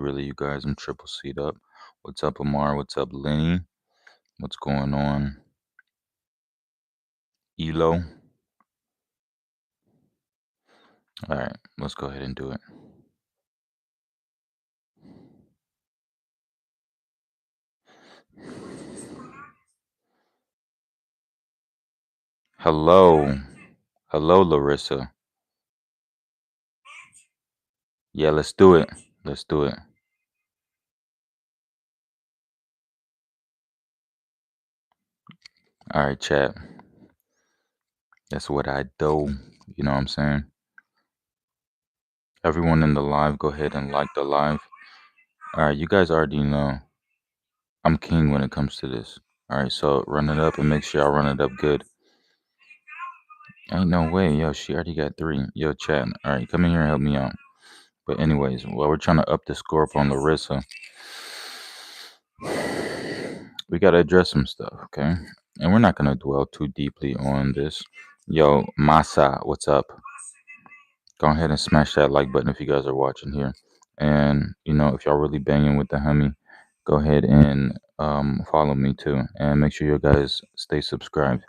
Really, you guys, I'm triple C'd up. What's up, Amar? What's up, Lenny? What's going on? Elo? All right, let's go ahead and do it. Hello. Hello, Larissa. Yeah, let's do it. Let's do it. All right, chat. That's what I do. You know what I'm saying? Everyone in the live, go ahead and like the live. All right, you guys already know I'm king when it comes to this. All right, so run it up and make sure I run it up good. Ain't no way, yo. She already got 3. Yo, chat. All right, come in here and help me out. But anyways, while we're trying to up the score up on Larissa, we gotta address some stuff, okay? And we're not gonna dwell too deeply on this. Yo, Masa, what's up? Go ahead and smash that like button if you guys are watching here. And if y'all really banging with the homie, go ahead and follow me too. And make sure you guys stay subscribed.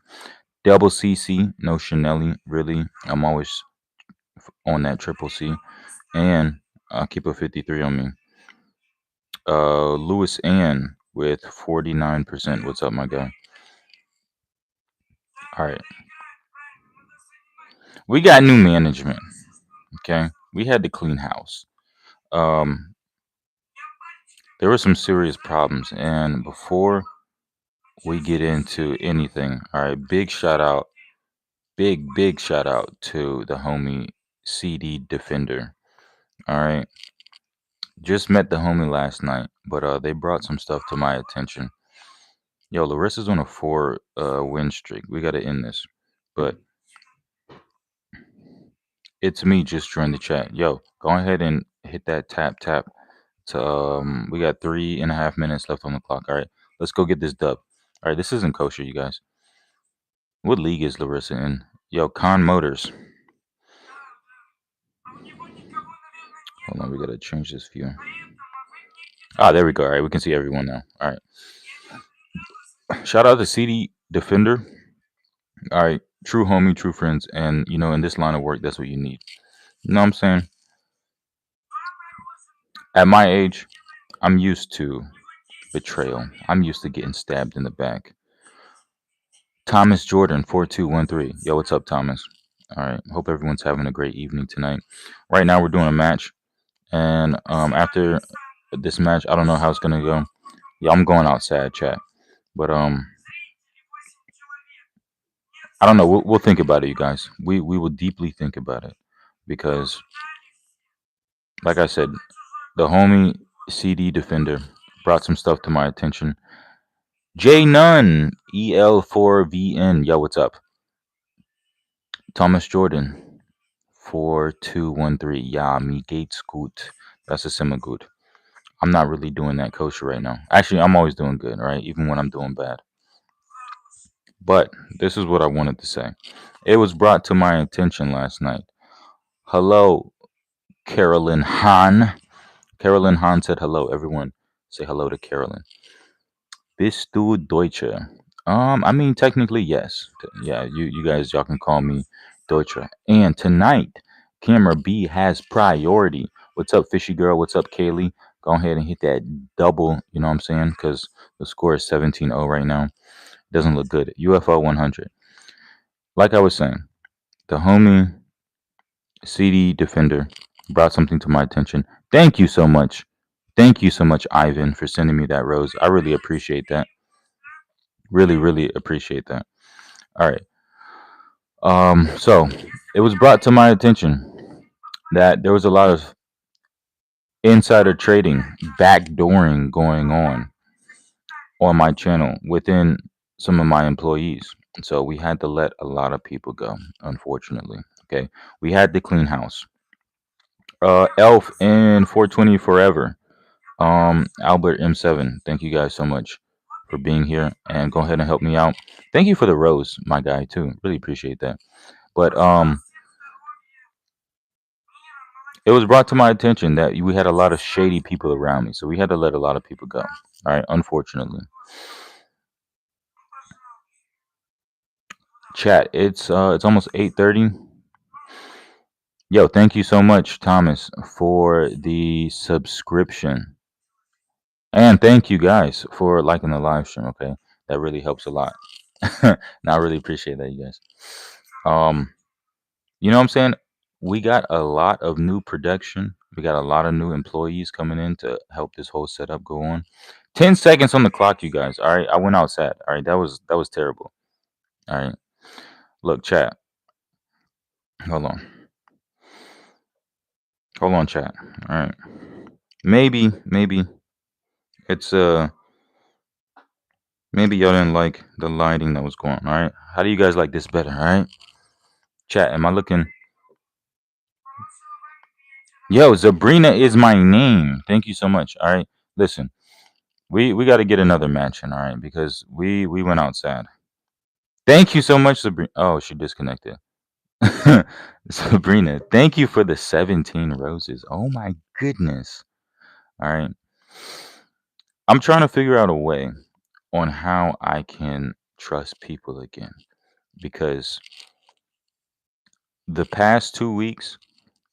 Double CC, no Chanelli, really. I'm always on that triple C. And I'll keep a 53 on me. Lewis Ann with 49%. What's up, my guy? All right. We got new management. Okay. We had to clean house. Um, there were some serious problems. And before we get into anything, all right, big shout out to the homie CD Defender. All right. Just met the homie last night, but they brought some stuff to my attention. Yo, Larissa's on a 4 win streak. We got to end this. But it's me. Just join the chat. Yo, go ahead and hit that tap. We got 3.5 minutes left on the clock. All right, let's go get this dub. All right, this isn't kosher, you guys. What league is Larissa in? Yo, Con Motors. Hold on, we gotta change this view. Ah, there we go. All right, we can see everyone now. All right. Shout out to CD Defender. All right, true homie, true friends, and in this line of work, that's what you need. You know what I'm saying? At my age, I'm used to betrayal. I'm used to getting stabbed in the back. Thomas Jordan 4213. Yo, what's up, Thomas? All right. Hope everyone's having a great evening tonight. Right now, we're doing a match, and after this match, I don't know how it's gonna go. Yeah, I'm going outside, chat. But I don't know. We'll think about it, you guys. We will deeply think about it because, like I said, the homie CD Defender brought some stuff to my attention. J Nunn EL4VN. Yo, what's up? Thomas Jordan 4213. Yeah, me gate scoot. That's a semi good. I'm not really doing that kosher right now. Actually, I'm always doing good, right? Even when I'm doing bad. But this is what I wanted to say. It was brought to my attention last night. Hello, Carolyn Hahn. Carolyn Hahn said hello. Everyone say hello to Carolyn. Bist du Deutsche? I mean, technically, yes. Yeah, you guys, y'all can call me Deutsche. And tonight, Camera B has priority. What's up, Fishy Girl? What's up, Kaylee? Go ahead and hit that double, you know what I'm saying? Because the score is 17-0 right now. Doesn't look good. UFO 100. Like I was saying, the homie CD Defender brought something to my attention. Thank you so much. Thank you so much, Ivan, for sending me that rose. I really appreciate that. Really appreciate that. All right. So it was brought to my attention that there was a lot of insider trading, backdooring going on my channel within some of my employees. So we had to let a lot of people go, unfortunately. Okay. We had to clean house. Elf in 420 forever. Albert M7, thank you guys so much for being here and go ahead and help me out. Thank you for the rose, my guy, too. Really appreciate that. But It was brought to my attention that we had a lot of shady people around me, so we had to let a lot of people go. All right, unfortunately. Chat. It's almost 8:30. Yo, thank you so much, Thomas, for the subscription. And thank you guys for liking the live stream, okay? That really helps a lot. And I really appreciate that, you guys. Um, you know what I'm saying? We got a lot of new production. We got a lot of new employees coming in to help this whole setup go on. 10 seconds on the clock, you guys. All right. I went outside. All right. That was terrible. All right. Look, chat. Hold on. Hold on, chat. All right. Maybe it's maybe y'all didn't like the lighting that was going on. All right. How do you guys like this better? All right. Chat, am I looking? Yo, Zabrina is my name. Thank you so much. All right. Listen, we got to get another match in, all right, because we went outside. Thank you so much, Sabrina. Oh, she disconnected. Sabrina, thank you for the 17 roses. Oh my goodness. All right. I'm trying to figure out a way on how I can trust people again because the past 2 weeks,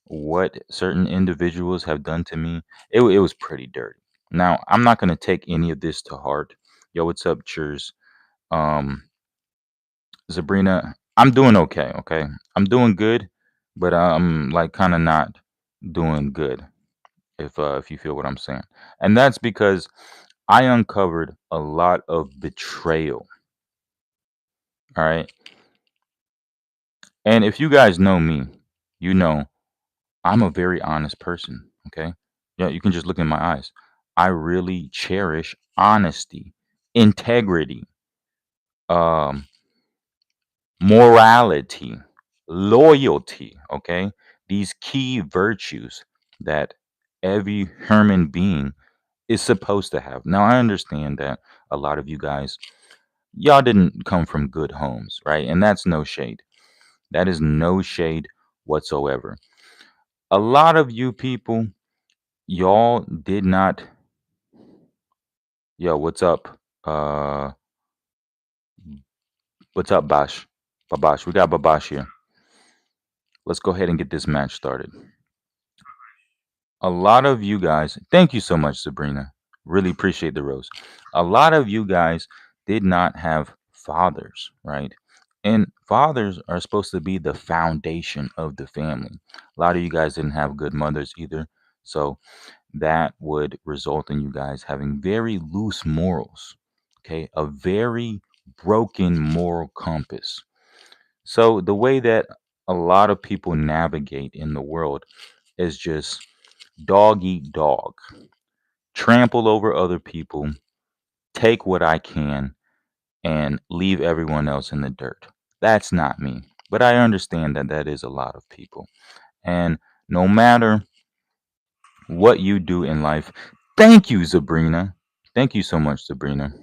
what certain individuals have done to me, it was pretty dirty. Now, I'm not going to take any of this to heart. Yo, what's up, cheers? Um, Sabrina, I'm doing okay, okay? I'm doing good, but I'm like kind of not doing good if you feel what I'm saying. And that's because I uncovered a lot of betrayal, all right? And if you guys know me, you know I'm a very honest person, okay? Yeah, you can just look in my eyes. I really cherish honesty, integrity, um, morality, loyalty, okay? These key virtues that every human being is supposed to have. Now, I understand that a lot of you guys, y'all didn't come from good homes, right? And that's no shade. That is no shade whatsoever. A lot of you people, y'all did not. Yo, what's up? What's up, Bash? Babash, we got Babash here. Let's go ahead and get this match started. A lot of you guys, thank you so much, Sabrina. Really appreciate the rose. A lot of you guys did not have fathers, right? And fathers are supposed to be the foundation of the family. A lot of you guys didn't have good mothers either. So that would result in you guys having very loose morals, okay? A very broken moral compass. So the way that a lot of people navigate in the world is just dog eat dog, trample over other people, take what I can, and leave everyone else in the dirt. That's not me. But I understand that that is a lot of people. And no matter what you do in life, thank you, Sabrina. Thank you so much, Sabrina.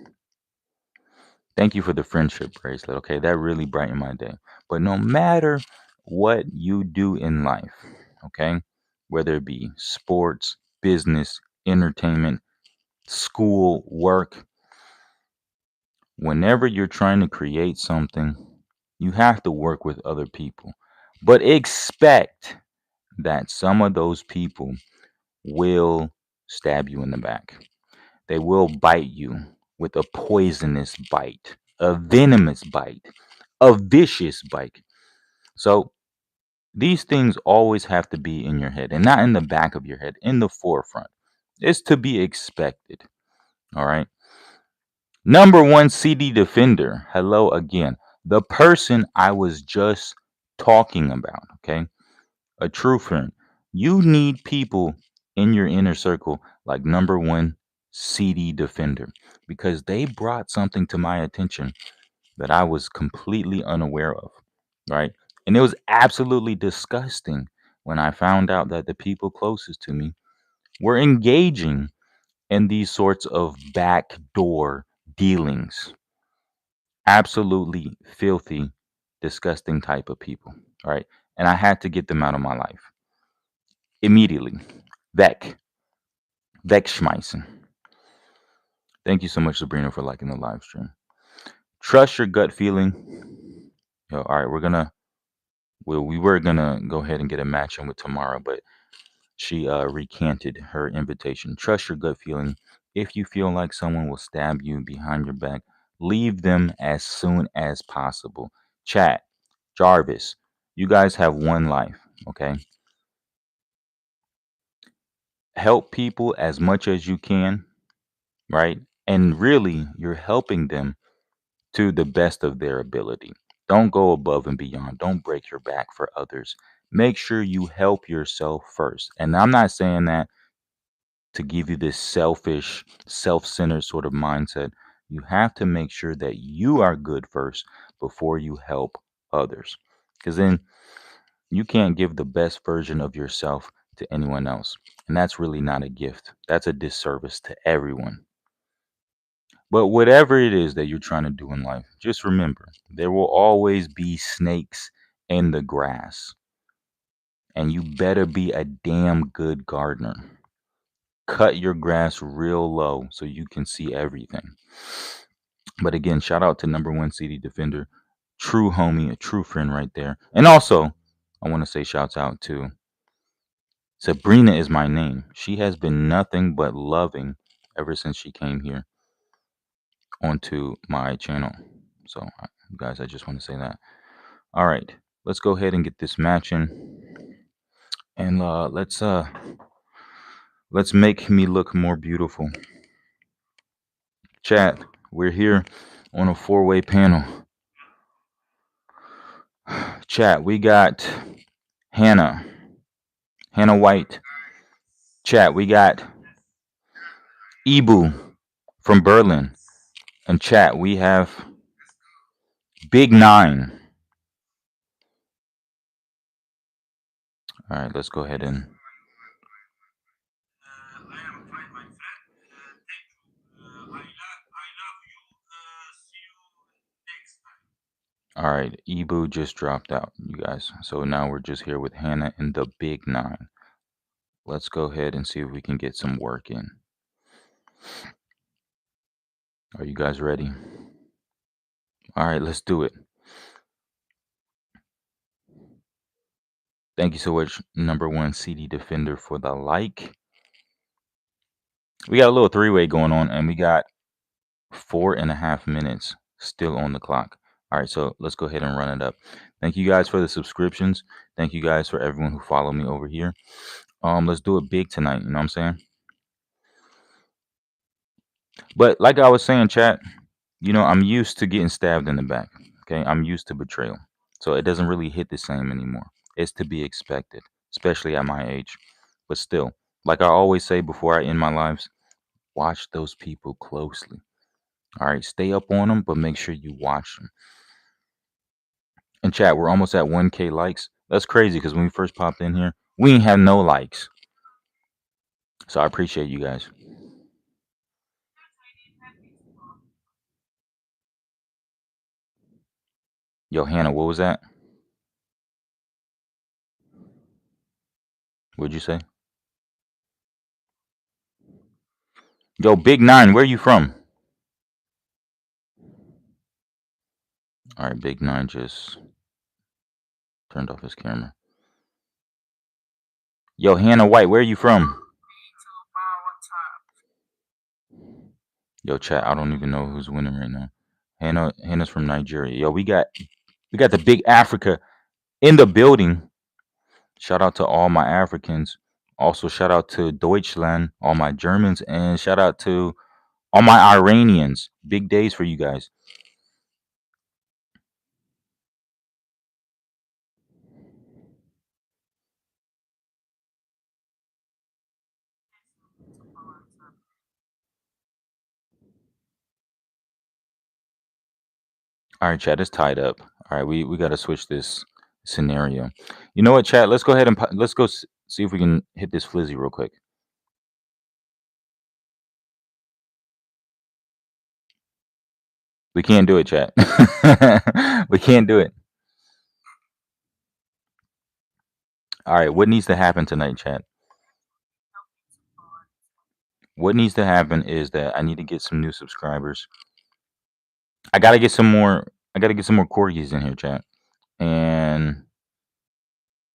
Thank you for the friendship bracelet. Okay, that really brightened my day. But no matter what you do in life, okay, whether it be sports, business, entertainment, school, work, whenever you're trying to create something, you have to work with other people. But expect that some of those people will stab you in the back. They will bite you with a poisonous bite, a venomous bite, a vicious bite. So these things always have to be in your head and not in the back of your head, in the forefront. It's to be expected. All right. Number one CD Defender. Hello again. The person I was just talking about. Okay. A true friend. You need people in your inner circle like number one CD Defender because they brought something to my attention that I was completely unaware of. Right. And it was absolutely disgusting when I found out that the people closest to me were engaging in these sorts of backdoor dealings. Absolutely filthy, disgusting type of people. All right. And I had to get them out of my life. immediately. Weg. Wegschmeißen. Thank you so much, Sabrina, for liking the live stream. Trust your gut feeling. Yo, all right, we were gonna go ahead and get a match in with Tamara, but she recanted her invitation. Trust your gut feeling. If you feel like someone will stab you behind your back, leave them as soon as possible. Chat, Jarvis, you guys have one life, okay? Help people as much as you can, right? And really, you're helping them to the best of their ability. Don't go above and beyond. Don't break your back for others. Make sure you help yourself first. And I'm not saying that to give you this selfish, self centered sort of mindset. You have to make sure that you are good first before you help others. Because then you can't give the best version of yourself to anyone else. And that's really not a gift, that's a disservice to everyone. But whatever it is that you're trying to do in life, just remember there will always be snakes in the grass. And you better be a damn good gardener. Cut your grass real low so you can see everything. But again, shout out to number one CD Defender, true homie, a true friend right there. And also, I want to say shouts out to Sabrina is my name. She has been nothing but loving ever since she came here onto my channel. So, guys, I just want to say that. All right, let's go ahead and get this match in, and let's make me look more beautiful. Chat, we're here on a four-way panel. Chat, we got Hannah White. Chat, we got Ibu from Berlin. And chat, we have Big Nine. All right, let's go ahead and. All right, Ibu just dropped out, you guys. So now we're just here with Hannah and the Big Nine. Let's go ahead and see if we can get some work in. Are you guys ready? All right, let's do it. Thank you so much, number one CD Defender, for the like. We got a little three-way going on, and we got 4.5 minutes still on the clock. All right, so let's go ahead and run it up. Thank you guys for the subscriptions. Thank you guys for everyone who followed me over here. Let's do it big tonight. You know what I'm saying? But like I was saying, chat, I'm used to getting stabbed in the back. Okay, I'm used to betrayal, so it doesn't really hit the same anymore. It's to be expected, especially at my age. But still, like I always say before I end my lives, watch those people closely. All right, stay up on them, but make sure you watch them. And chat, we're almost at 1K likes. That's crazy because when we first popped in here, we ain't have no likes. So I appreciate you guys. Yo, Hannah, what was that? What'd you say? Yo, Big Nine, where you from? All right, Big Nine just turned off his camera. Yo, Hannah White, where you from? Yo, chat, I don't even know who's winning right now. Hannah's from Nigeria. Yo, we got the Big Africa in the building. Shout out to all my Africans. Also, shout out to Deutschland, all my Germans, and shout out to all my Iranians. Big days for you guys. All right, chat, it's tied up. All right, we got to switch this scenario. You know what, chat? Let's go ahead and let's go see if we can hit this flizzy real quick. We can't do it, chat. We can't do it. All right, what needs to happen tonight, chat? What needs to happen is that I need to get some new subscribers. I gotta get some more. I gotta get some more corgis in here, chat. And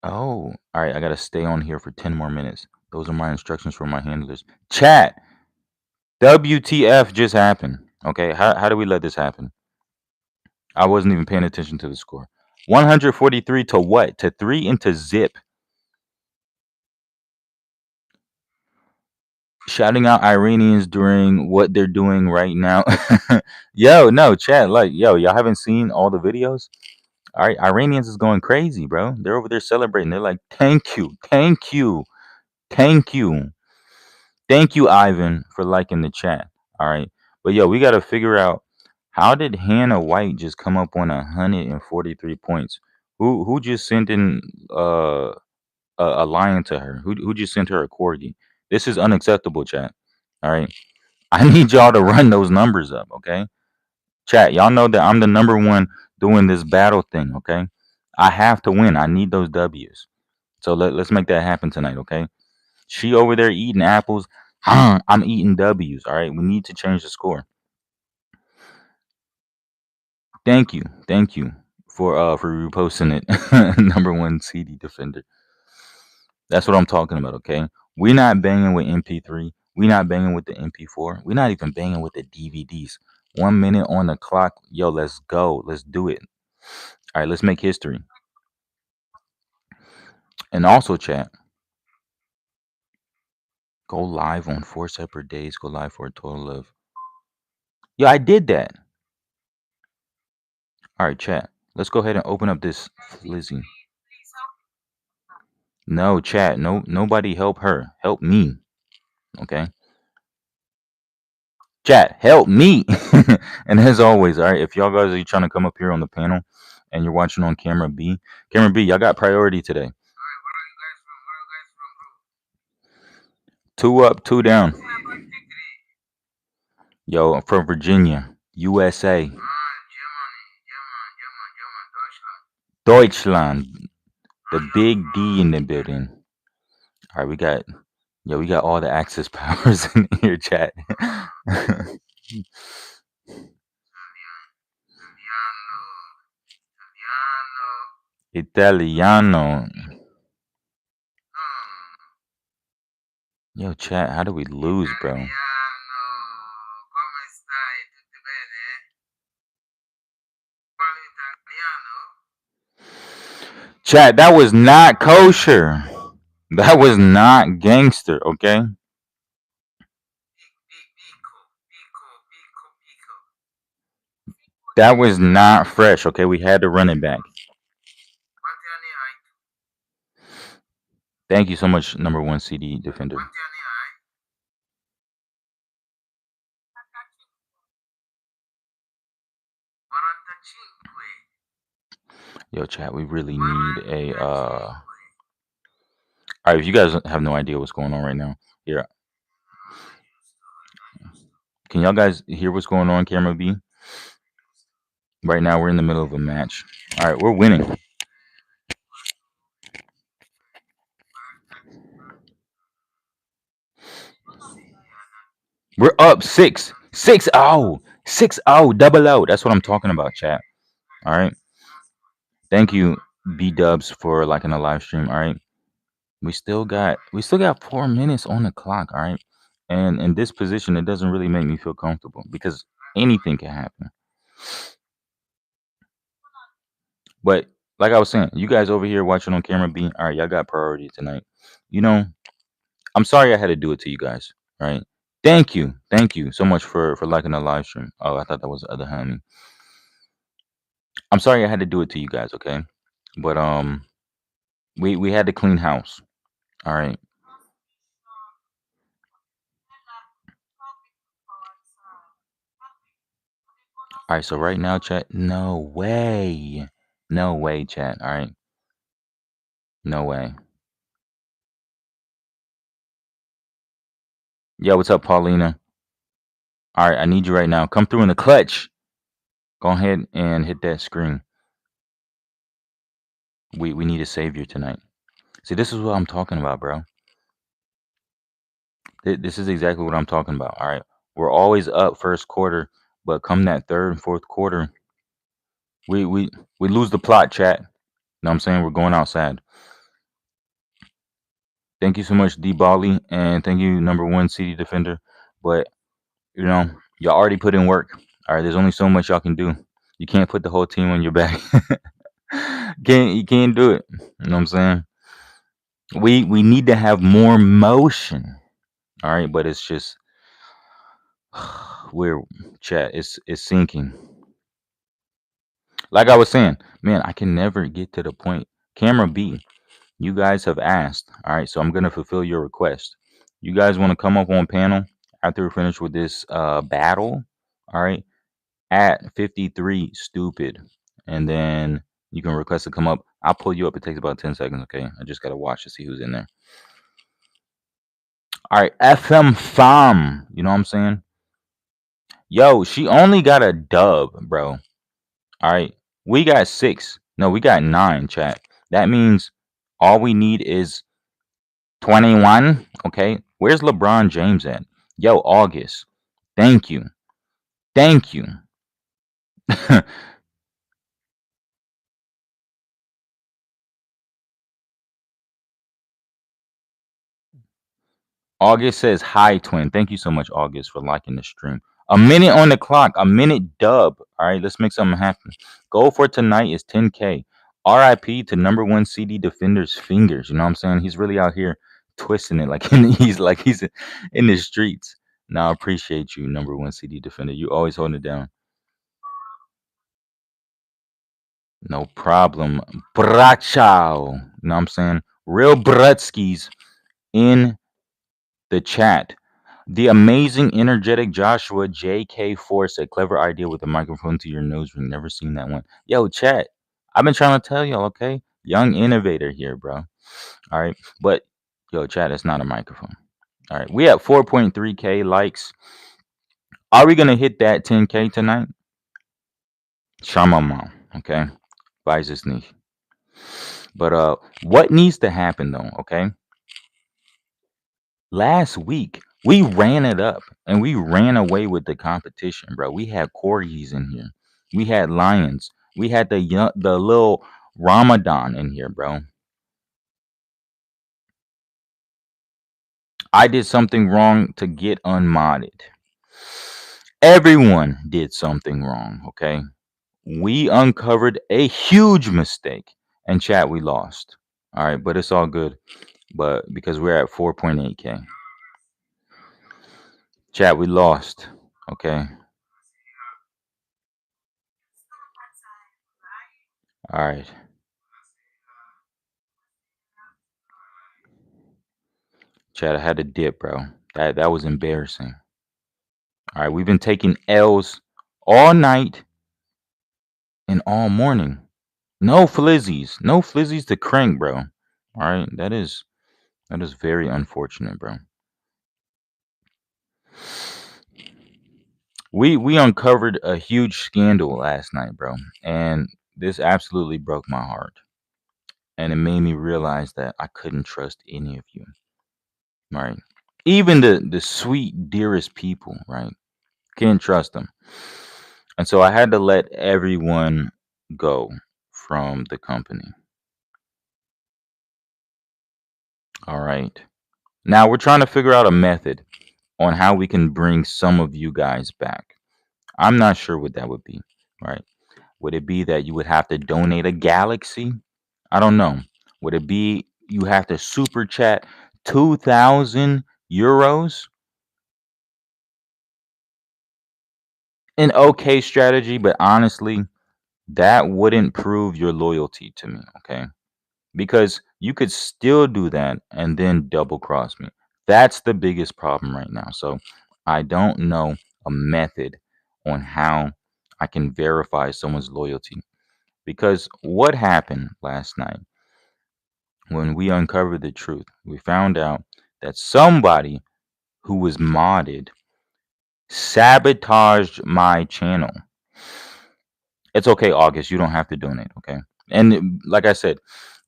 oh, all right. I gotta stay on here for 10 more minutes. Those are my instructions for my handlers. Chat. WTF just happened? Okay, how do we let this happen? I wasn't even paying attention to the score. 143 to what? To 3 into zip. Shouting out Iranians during what they're doing right now. Yo, no, chat, like, yo, y'all haven't seen all the videos? All right, Iranians is going crazy, bro. They're over there celebrating. They're like, thank you, thank you, thank you. Thank you, Ivan, for liking the chat. All right. But yo, we gotta figure out, how did Hannah White just come up on 143 points? Who just sent in a lion to her? Who just sent her a corgi? This is unacceptable, chat. All right. I need y'all to run those numbers up, okay? Chat, y'all know that I'm the number one doing this battle thing, okay? I have to win. I need those W's. So let's make that happen tonight, okay? She over there eating apples. I'm eating W's. All right. We need to change the score. Thank you for reposting it. Number one CD defender. That's what I'm talking about. Okay. We're not banging with MP3. We're not banging with the MP4. We're not even banging with the DVDs. 1 minute on the clock. Yo, let's go. Let's do it. All right. Let's make history. And also, chat. Go live on 4 separate days. Go live for a total of. Yeah, I did that. All right, chat. Let's go ahead and open up this Flizzy. No, chat. No, nobody help her. Help me. Okay. Chat, help me. And as always, all right, if y'all guys are trying to come up here on the panel and you're watching on camera B, y'all got priority today. 2 up, 2 down. Yo, I'm from Virginia, USA. Deutschland. The big D in the building. All right, we got all the access powers in here, chat. Italiano. Yo, chat, how do we lose, bro? Chat, that was not kosher. That was not gangster, okay? That was not fresh, okay? We had to run it back. Thank you so much, number one CD defender. Yo, chat, we really need a all right, if you guys have no idea what's going on right now, here. Can y'all guys hear what's going on, camera B? Right now we're in the middle of a match. All right, we're winning. We're up 6. 6-0. 6-0. Double O. That's what I'm talking about, chat. All right. Thank you, B Dubs, for liking the live stream. All right. We still got 4 minutes on the clock. All right. And in this position, it doesn't really make me feel comfortable because anything can happen. But like I was saying, you guys over here watching on camera B, all right, y'all got priority tonight. You know, I'm sorry I had to do it to you guys. All right. Thank you so much for liking the live stream. Oh, I thought that was the other homie. I'm sorry I had to do it to you guys, okay? But we had to clean house. All right. All right, so right now, chat, no way. No way, chat. All right. No way. Yo, what's up, Paulina? All right, I need you right now. Come through in the clutch. Go ahead and hit that screen. We need a savior tonight. See, this is what I'm talking about, bro. This is exactly what I'm talking about. All right. We're always up first quarter, but come that third and fourth quarter, we we we lose the plot, chat. You know what I'm saying? We're going outside. Thank you so much, D Bali, and thank you, number one CD defender. But you know, y'all already put in work. All right, there's only so much y'all can do. You can't put the whole team on your back. Can't you can't do it. You know what I'm saying? We need to have more motion. All right, but it's just we're chat. It's sinking. Like I was saying, man, I can never get to the point. Camera B, you guys have asked. All right, so I'm gonna fulfill your request. You guys want to come up on panel after we finish with this battle? All right, at 53 stupid, and then you can request to come up. I'll pull you up. It takes about 10 seconds. Okay, I just gotta watch to see who's in there. All right, FM Fam. You know what I'm saying? Yo, she only got a dub, bro. All right. We got six. No, we got nine, chat. That means all we need is 21. Okay. Where's LeBron James at? Yo, August. Thank you. Thank you. August says hi, twin. Thank you so much, August, for liking the stream. A minute on the clock, a minute dub. All right, let's make something happen. Goal for tonight is 10K. RIP to number one CD defender's fingers. You know what I'm saying? He's really out here twisting it he's in the streets. Now I appreciate you, number one CD defender. You always holding it down. No problem. Brachow. You know what I'm saying? Real Brutskis in the chat. The amazing, energetic Joshua JK4 said, clever idea with a microphone to your nose ring. Never seen that one. Yo, chat. I've been trying to tell y'all, okay? Young innovator here, bro. All right. But, yo, chat, it's not a microphone. All right. We have 4.3K likes. Are we going to hit that 10K tonight? Shamama. Okay. Weiß nicht. But what needs to happen, though, okay? Last week, we ran it up and we ran away with the competition, bro. We had corgis in here. We had lions. We had the little Ramadan in here, bro. I did something wrong to get unmodded. Everyone did something wrong, okay? We uncovered a huge mistake. And chat, we lost. All right, but it's all good. But because we're at 4.8K. Chat, we lost. Okay. All right. Chad, I had to dip, bro. That was embarrassing. All right, we've been taking L's all night and all morning. No flizzies. No flizzies to crank, bro. All right, that is very unfortunate, bro. We uncovered a huge scandal last night, bro, and this absolutely broke my heart. And it made me realize that I couldn't trust any of you. Right? Even the sweet dearest people, right? Can't trust them. And so I had to let everyone go from the company. All right. Now we're trying to figure out a method on how we can bring some of you guys back. I'm not sure what that would be, right? Would it be that you would have to donate a galaxy? I don't know. Would it be you have to super chat 2,000 euros? An okay strategy, but honestly, that wouldn't prove your loyalty to me, okay? Because you could still do that and then double cross me. That's the biggest problem right now. So I don't know a method on how I can verify someone's loyalty. Because what happened last night when we uncovered the truth, we found out that somebody who was modded sabotaged my channel. It's okay, August. You don't have to donate, okay? And like I said,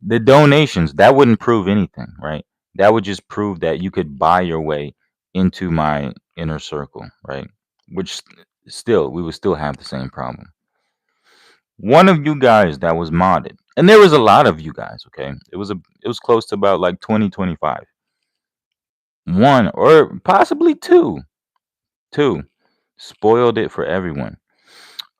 the donations, that wouldn't prove anything, right? That would just prove that you could buy your way into my inner circle, right? Which still, we would still have the same problem. One of you guys that was modded, and there was a lot of you guys, okay? It was close to about like 20, 25. One or possibly two spoiled it for everyone.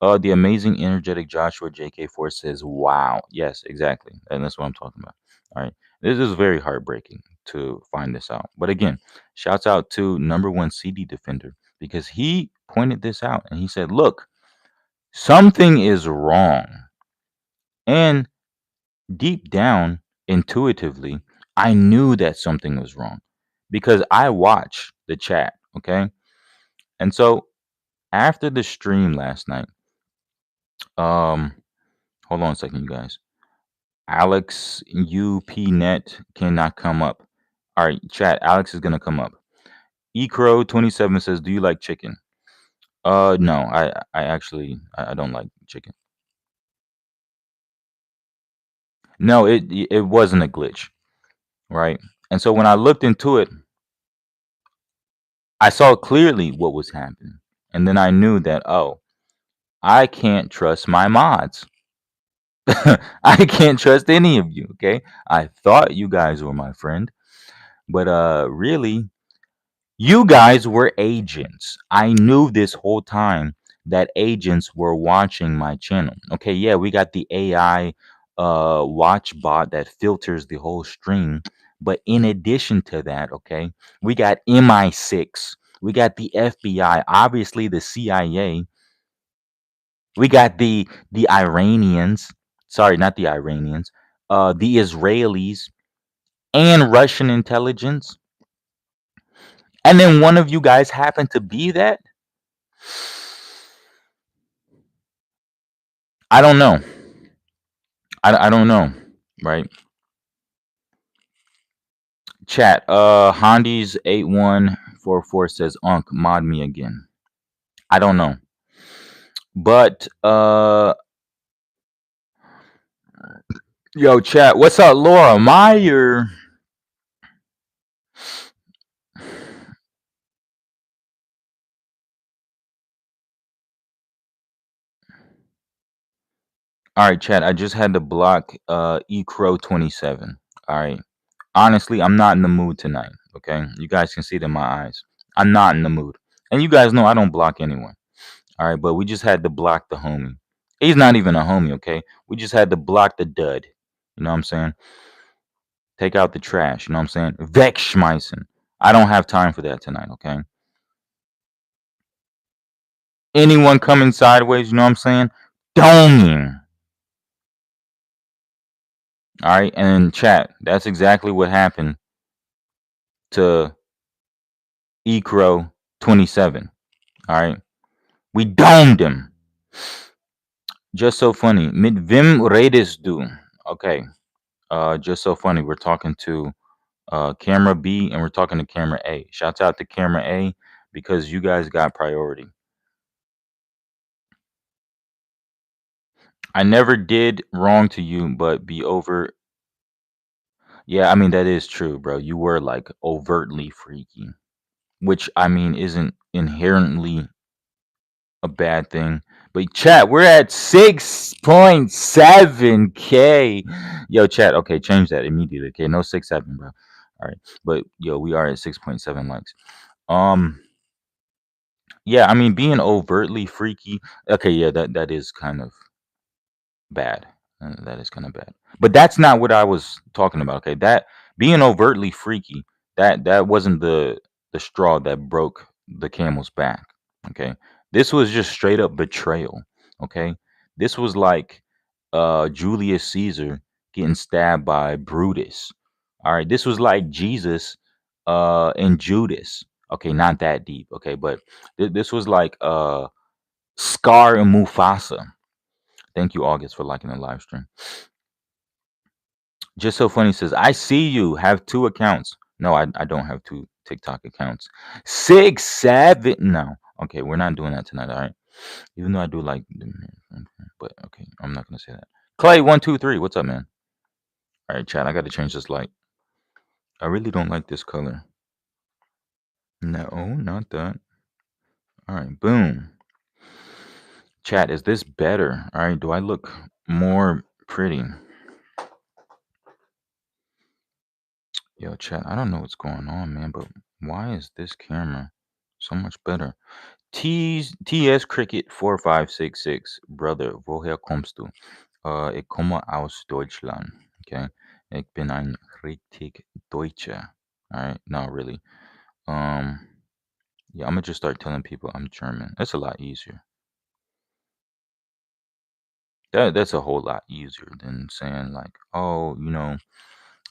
The amazing, energetic Joshua JK4 says, "Wow, yes, exactly," and that's what I'm talking about. All right, this is very heartbreaking to find this out. But again, shouts out to number one CD defender because he pointed this out and he said, "Look, something is wrong," and deep down, intuitively, I knew that something was wrong because I watch the chat. Okay, and so after the stream last night, um, hold on a second, you guys. Alex UPNet cannot come up. All right, chat. Alex is gonna come up. Ecro27 says, "Do you like chicken?" No. I actually I don't like chicken. No, it wasn't a glitch, right? And so when I looked into it, I saw clearly what was happening, and then I knew that I can't trust my mods. I can't trust any of you. Okay, I thought you guys were my friend, but really, you guys were agents. I knew this whole time that agents were watching my channel. Okay, yeah, we got the AI watch bot that filters the whole stream. But in addition to that, okay, we got MI6, we got the FBI, obviously the CIA, we got the Iranians, sorry, not the Iranians, the Israelis and Russian intelligence. And then one of you guys happened to be that. I don't know. I don't know. Right? Chat. Hondi's 8144 says, "Unc, mod me again." I don't know. But yo, chat. What's up, Laura Meyer? All right, chat. I just had to block Ecro27. All right. Honestly, I'm not in the mood tonight. Okay, you guys can see it in my eyes. I'm not in the mood, and you guys know I don't block anyone. All right, but we just had to block the homie. He's not even a homie, okay? We just had to block the dud. You know what I'm saying? Take out the trash. You know what I'm saying? Wegschmeißen. I don't have time for that tonight, okay? Anyone coming sideways, you know what I'm saying? Doming. All right, and chat. That's exactly what happened to Ecro 27. All right, we domed him. Just so funny. Mit wem redest du? Okay. Just so funny. We're talking to camera B and we're talking to camera A. Shouts out to camera A because you guys got priority. I never did wrong to you, but be over. Yeah, I mean that is true, bro. You were like overtly freaky, which I mean isn't inherently a bad thing. But chat, we're at 6.7K. Yo, chat, okay, change that immediately. Okay, no 6.7, bro. All right. But yo, we are at 6.7 likes. Um yeah, I mean being overtly freaky. Okay, yeah, that is kind of bad. That is kind of bad. But that's not what I was talking about. Okay, that being overtly freaky, that wasn't the straw that broke the camel's back. Okay, this was just straight up betrayal. Okay, this was like Julius Caesar getting stabbed by Brutus. All right, this was like Jesus and Judas. Okay, not that deep. Okay, but this was like Scar and Mufasa. Thank you, August, for liking the live stream. Just so funny says, I see you have two accounts. No, I don't have two TikTok accounts. 6, 7. No. Okay, we're not doing that tonight, all right? Even though I do like but okay, I'm not gonna say that. Clay123, what's up, man? All right, chat, I gotta change this light. I really don't like this color. No, not that. All right, boom. Chat, is this better? All right, do I look more pretty? Yo, chat, I don't know what's going on, man, but why is this camera so much better? TS Cricket 4566, brother, woher kommst du? Ich komme aus Deutschland. Okay. Ich bin ein richtig Deutscher. All right. No, really. Um, yeah, I'm gonna just start telling people I'm German. That's a lot easier. That's a whole lot easier than saying like, oh,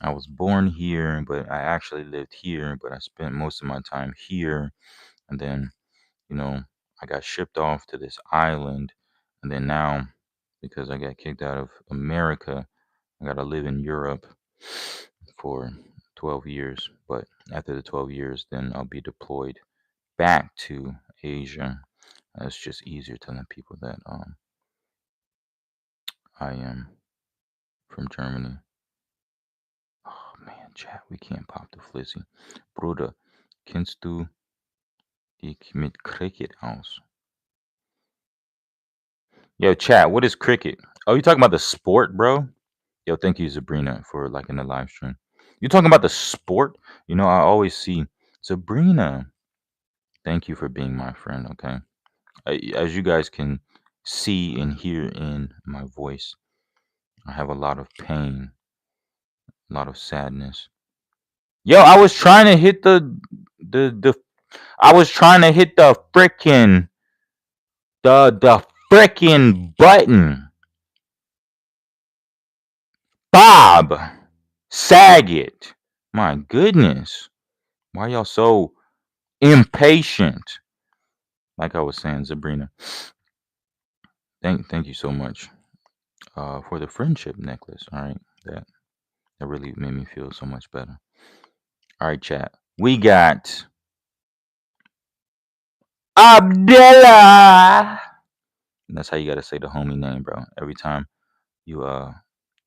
I was born here, but I actually lived here, but I spent most of my time here, and then you know, I got shipped off to this island, and then now, because I got kicked out of America, I got to live in Europe for 12 years. But after the 12 years, then I'll be deployed back to Asia. It's just easier telling people that I am from Germany. Oh man, chat, we can't pop the flizzy. Bruder, kennst du dich mit Cricket aus? Yo, chat, what is cricket? Oh, you talking about the sport, bro? Yo, thank you, Sabrina, for liking the live stream. You talking about the sport? I always see Sabrina. Thank you for being my friend. Okay, as you guys can see and hear in my voice, I have a lot of pain, a lot of sadness. Yo, I was trying to hit the I was trying to hit the frickin' button. Bob Saget. My goodness. Why y'all so impatient? Like I was saying, Sabrina. Thank you so much for the friendship necklace. All right. That really made me feel so much better. All right, chat. We got Abdullah. And that's how you gotta say the homie name, bro. Every time you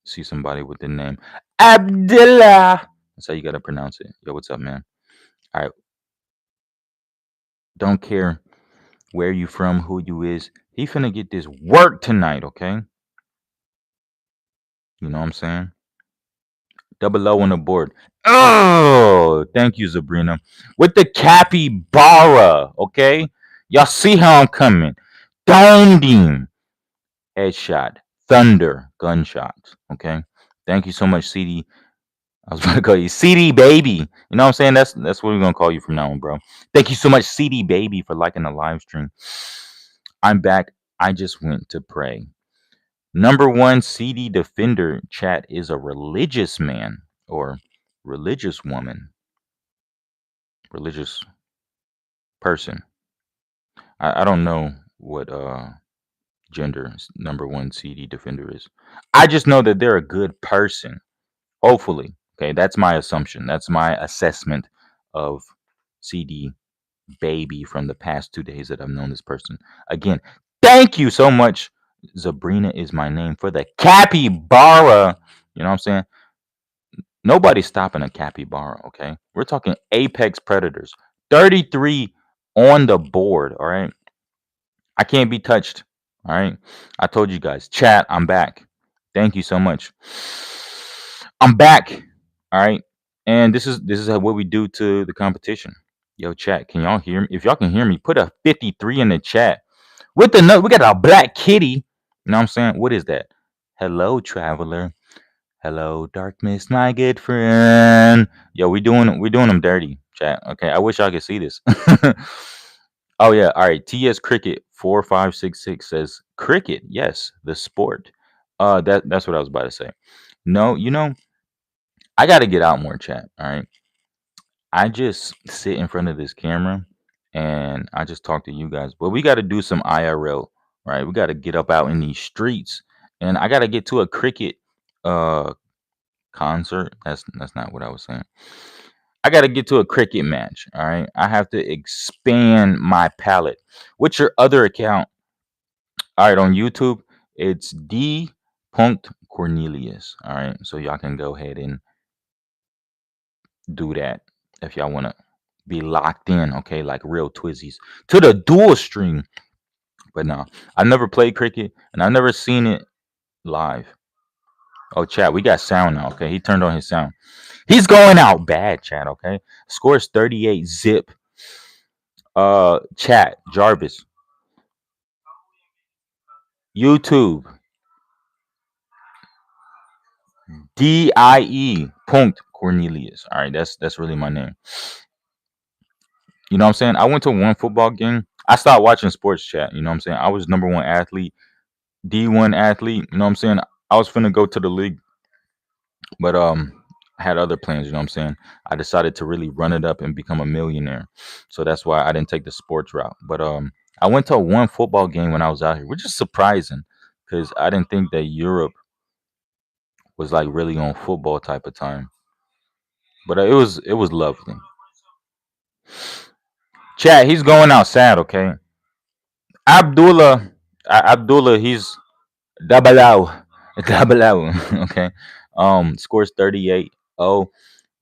see somebody with the name Abdullah. That's how you gotta pronounce it. Yo, what's up, man? All right. Don't care where you from, who you is. He finna get this work tonight, okay? You know what I'm saying? Double O on the board. Oh, thank you, Sabrina. With the capybara, okay? Y'all see how I'm coming. Domed him. Headshot. Thunder. Gunshots. Okay? Thank you so much, CD. I was about to call you CD Baby. You know what I'm saying? That's what we're gonna call you from now on, bro. Thank you so much, CD Baby, for liking the live stream. I'm back. I just went to pray. Number one CD Defender chat is a religious man or religious woman, religious person. I don't know what gender number one CD Defender is. I just know that they're a good person. Hopefully. Okay, that's my assumption. That's my assessment of CD Baby from the past 2 days that I've known this person. Again, thank you so much. Sabrina is my name for the capybara. You know what I'm saying? Nobody's stopping a capybara, okay? We're talking apex predators. 33 on the board, all right? I can't be touched, all right? I told you guys. Chat, I'm back. Thank you so much. I'm back, all right? And this is what we do to the competition. Yo, chat, can y'all hear me? If y'all can hear me, put a 53 in the chat. With the note, we got a black kitty. You know what I'm saying? What is that? Hello, traveler. Hello, darkness, my good friend. Yo, we doing them dirty, chat. Okay, I wish I could see this. Oh yeah, all right. TS Cricket 4566 says cricket. Yes, the sport. That's what I was about to say. No, I got to get out more, chat. All right, I just sit in front of this camera and I just talk to you guys. But we got to do some IRL, right? We got to get up out in these streets, and I got to get to a cricket uh concert. That's not what I was saying. I got to get to a cricket match. All right. I have to expand my palette. What's your other account? All right. On YouTube, it's D. Cornelius. All right. So y'all can go ahead and do that if y'all want to be locked in, okay, like real twizzies to the dual stream. But no, I've never played cricket and I've never seen it live. Oh, chat, we got sound now. Okay, he turned on his sound. He's going out bad, chat. Okay, scores 38 zip. Chat Jarvis, YouTube, DIE. Punct Cornelius. All right, that's really my name. You know what I'm saying? I went to one football game. I stopped watching sports chat. You know what I'm saying? I was number one athlete, D1 athlete. You know what I'm saying? I was finna go to the league, but I had other plans. You know what I'm saying? I decided to really run it up and become a millionaire. So that's why I didn't take the sports route. But I went to one football game when I was out here, which is surprising because I didn't think that Europe was like really on football type of time. But it was lovely. Chad, he's going outside. Okay, Abdullah, Abdullah, he's double out, double out. Okay, scores 38. Oh,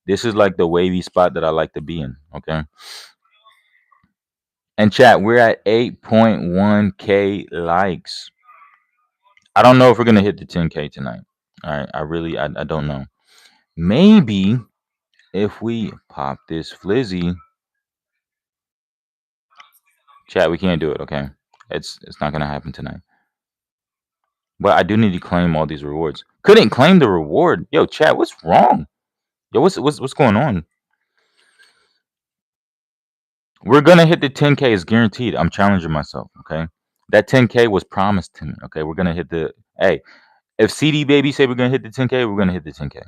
this is like the wavy spot that I like to be in. Okay, and chat, we're at 8.1K likes. I don't know if we're gonna hit the 10K tonight. All right, I don't know. Maybe if we pop this flizzy, chat, we can't do it. Okay, it's not gonna happen tonight. But I do need to claim all these rewards. Couldn't claim the reward. Yo, chat, what's wrong? Yo, what's going on? We're gonna hit the 10K is guaranteed. I'm challenging myself. Okay, that 10K was promised to me. Okay, we're gonna hit the. Hey, if CD baby say we're gonna hit the 10K, we're gonna hit the 10K.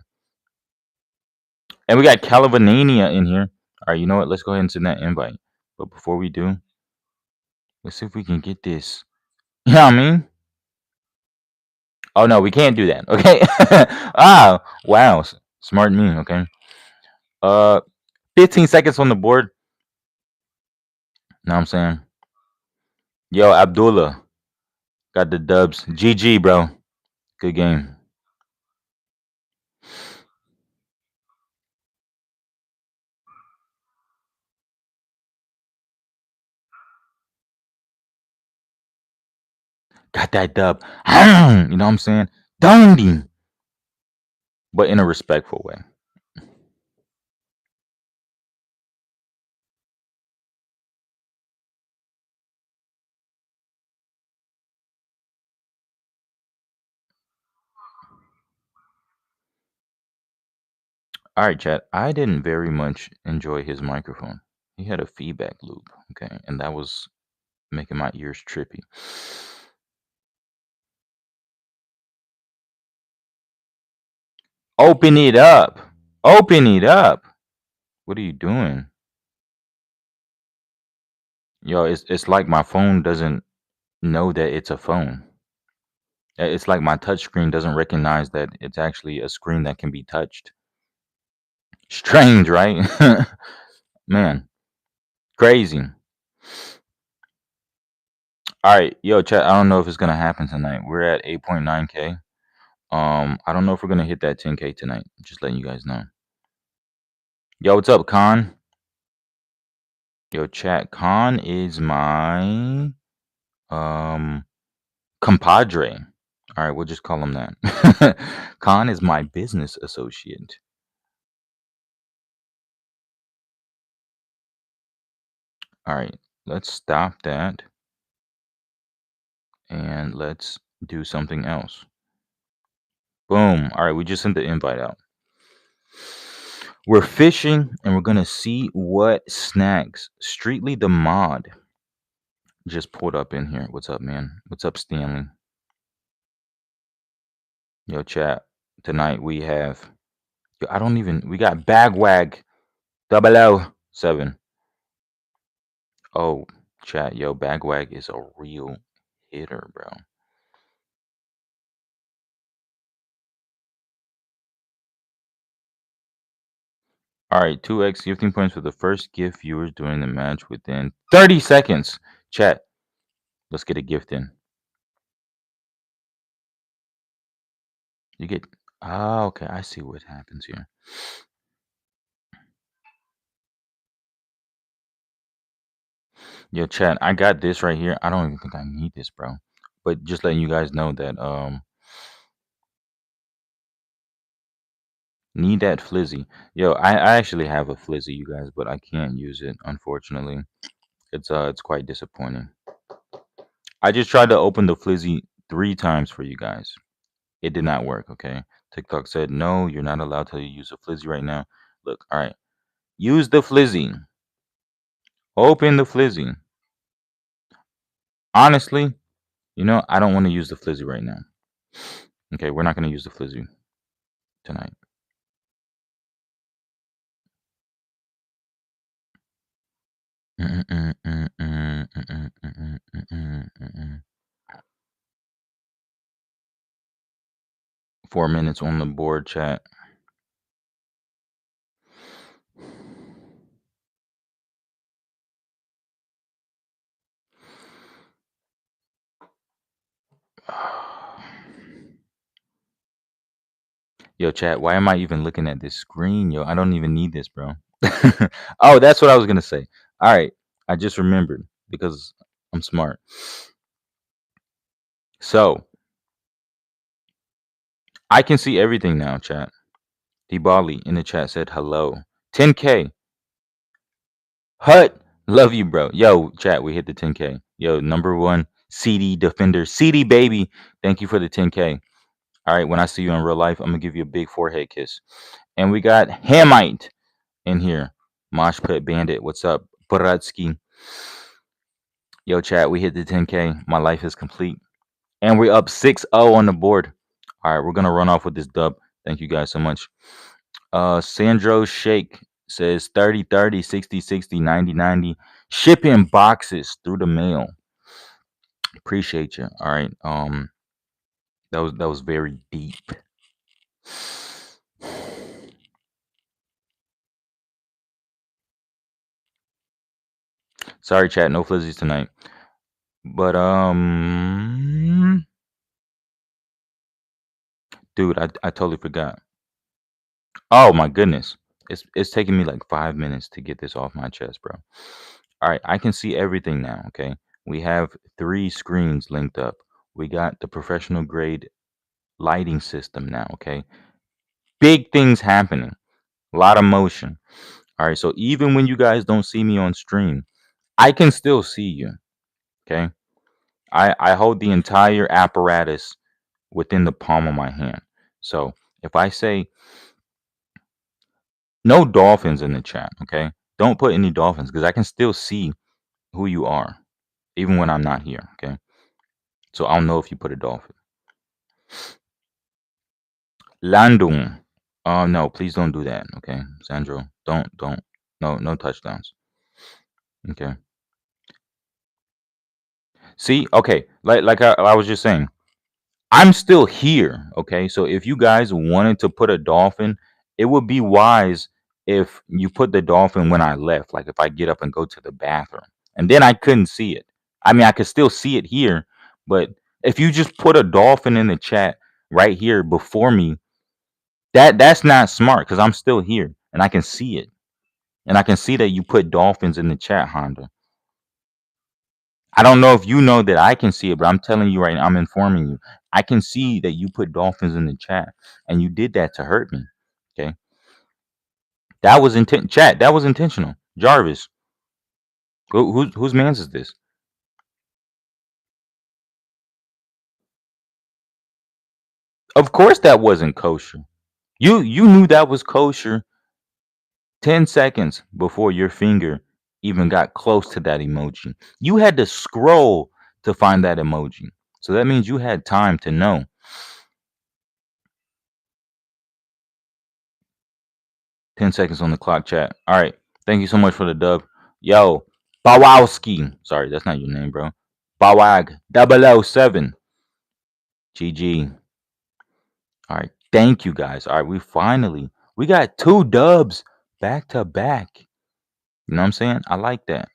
And we got Calivanania in here. All right, you know what? Let's go ahead and send that invite. But before we do, let's see if we can get this. You know what I mean? Oh no, we can't do that. Okay. Ah, wow, smart me. Okay. Uh, 15 seconds on the board. Know what I'm saying? Yo, Abdullah got the dubs. GG, bro. Good game. Got that dub. You know what I'm saying? Dundee. But in a respectful way. All right, chat. I didn't very much enjoy his microphone. He had a feedback loop. Okay. And that was making my ears trippy. Open it up. Open it up. What are you doing? Yo, it's like my phone doesn't know that it's a phone. It's like my touch screen doesn't recognize that it's actually a screen that can be touched. Strange, right? Man, crazy. All right, yo, chat. I don't know if it's gonna happen tonight. We're at 8.9K. I don't know if we're gonna hit that 10K tonight. Just letting you guys know. Yo, what's up, Khan? Yo, chat. Khan is my um compadre. All right, we'll just call him that. Khan is my business associate. All right, let's stop that and let's do something else. Boom. All right, we just sent the invite out. We're fishing and we're gonna see what snacks. Streetly the mod just pulled up in here. What's up, man? What's up, Stanley? Yo, chat. Tonight we have. Yo, I don't even. We got Bagwag 007. Oh, chat. Yo, Bagwag is a real hitter, bro. All right, 2x gifting points for the first gift viewers during the match within 30 seconds. Chat, let's get a gift in. You get. Ah, okay. I see what happens here. Yo, chat, I got this right here. I don't even think I need this, bro. But just letting you guys know that need that flizzy. Yo, I actually have a flizzy, you guys, but I can't use it, unfortunately. It's quite disappointing. I just tried to open the flizzy 3 times for you guys. It did not work, okay? TikTok said, no, you're not allowed to use a flizzy right now. Look, all right. Use the flizzy. Open the flizzy. Honestly, I don't want to use the flizzy right now. Okay, we're not going to use the flizzy tonight. Mm, mm, mm, mm, mm, mm, mm, mm, mm, mm. 4 minutes on the board, chat. Yo, chat, why am I even looking at this screen? Yo, I don't even need this, bro. Oh, that's what I was going to say. All right, I just remembered because I'm smart. So, I can see everything now, chat. Dibali in the chat said hello. 10K. Hut, love you, bro. Yo, chat, we hit the 10K. Yo, number one CD defender, CD baby. Thank you for the 10K. All right, when I see you in real life, I'm gonna give you a big forehead kiss. And we got Hamite in here. Mosh Pit Bandit, what's up? Baratsky. Yo, chat, we hit the 10K. My life is complete. And we're up 6-0 on the board. All right, we're gonna run off with this dub. Thank you guys so much. Sandro Shake says 30-30, 60-60, 90-90. Shipping boxes through the mail. Appreciate you. All right. That was very deep. Sorry, chat, no flizzies tonight. But dude, I totally forgot. Oh my goodness. It's taking me like 5 minutes to get this off my chest, bro. All right, I can see everything now, okay? We have 3 screens linked up. We got the professional grade lighting system now, okay? Big things happening. A lot of motion. All right, so even when you guys don't see me on stream, I can still see you, okay? I hold the entire apparatus within the palm of my hand. So if I say no dolphins in the chat, okay? Don't put any dolphins because I can still see who you are, even when I'm not here, okay? So I'll know if you put a dolphin. Landung. Oh no, please don't do that, okay? Sandro, don't. No touchdowns. Okay. See, okay, like I was just saying, I'm still here, okay? So if you guys wanted to put a dolphin, it would be wise if you put the dolphin when I left, like if I get up and go to the bathroom. And then I couldn't see it. I mean, I could still see it here, but if you just put a dolphin in the chat right here before me, that's not smart cuz I'm still here and I can see it. And I can see that you put dolphins in the chat, Honda. I don't know if you know that I can see it, but I'm telling you right now, I'm informing you. I can see that you put dolphins in the chat, and you did that to hurt me. Okay, that was chat. That was intentional. Jarvis, whose man's is this? Of course, that wasn't kosher. You knew that was kosher 10 seconds before your finger even got close to that emoji. You had to scroll to find that emoji, so that means you had time to know. 10 seconds on the clock, chat. All right. Thank you so much for the dub. Yo, Bawowski. Sorry, that's not your name, bro. Bawag 007. GG. All right. Thank you guys. All right. We got 2 dubs back to back. You know what I'm saying? I like that.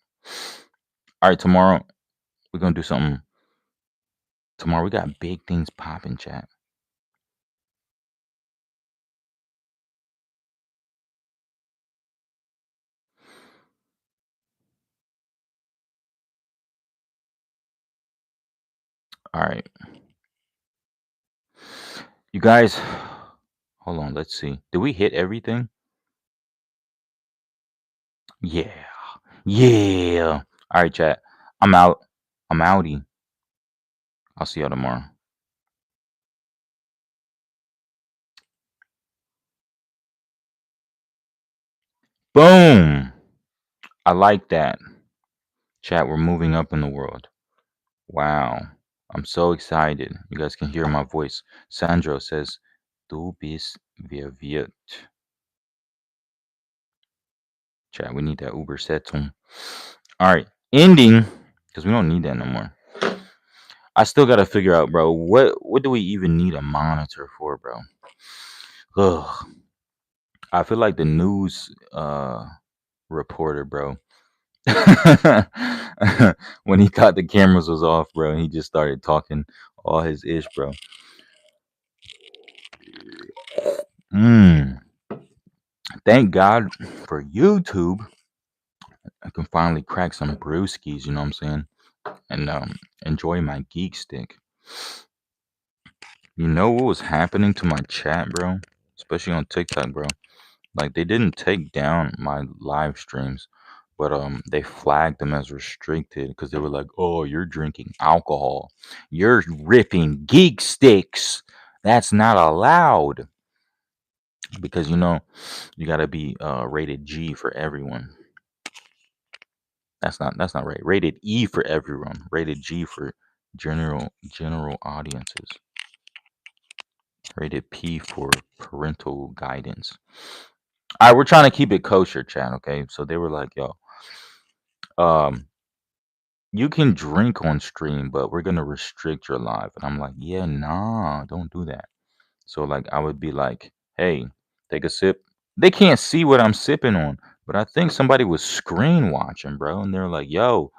All right. Tomorrow, we're going to do something. Tomorrow, we got big things popping, chat. All right, you guys. Hold on. Let's see. Did we hit everything? Yeah. Yeah. All right, chat. I'm out. I'm outie. I'll see y'all tomorrow. Boom. I like that. Chat, we're moving up in the world. Wow. I'm so excited. You guys can hear my voice. Sandro says, Du bist verwirrt. Chat, we need that Uber Setzung. All right. Ending, because we don't need that no more. I still got to figure out, bro, what do we even need a monitor for, bro? Ugh. I feel like the news reporter, bro. When he thought the cameras was off, bro, he just started talking all his ish, bro. Mm. Thank God for YouTube. I can finally crack some brewskis, you know what I'm saying? And enjoy my geek stick. You know what was happening to my chat, bro? Especially on TikTok, bro. Like they didn't take down my live streams, but they flagged them as restricted because they were like, "Oh, you're drinking alcohol. You're ripping geek sticks. That's not allowed." Because you got to be rated G for everyone. That's not right. Rated E for everyone. Rated G for general audiences. Rated P for parental guidance. All right, we're trying to keep it kosher, chat. Okay, so they were like, "Yo, um, you can drink on stream, but we're gonna restrict your live." And I'm like, "Yeah, nah, don't do that." So like, I would be like, "Hey, take a sip." They can't see what I'm sipping on, but I think somebody was screen watching, bro, and they're like, "Yo,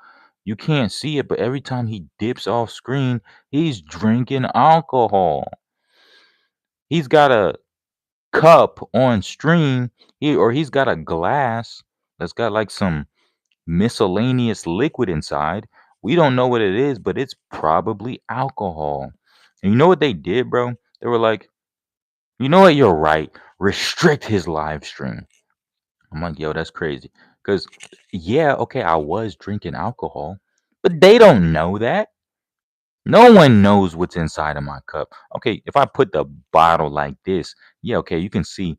you can't see it, but every time he dips off screen, he's drinking alcohol. He's got a cup on stream, he's got a glass that's got like some miscellaneous liquid inside. We don't know what it is, but it's probably alcohol." And you know what they did, bro? They were like, "You know what? You're right. Restrict his live stream." I'm like, "Yo, that's crazy." Because, yeah, okay, I was drinking alcohol, but they don't know that. No one knows what's inside of my cup. Okay, if I put the bottle like this, yeah, okay, you can see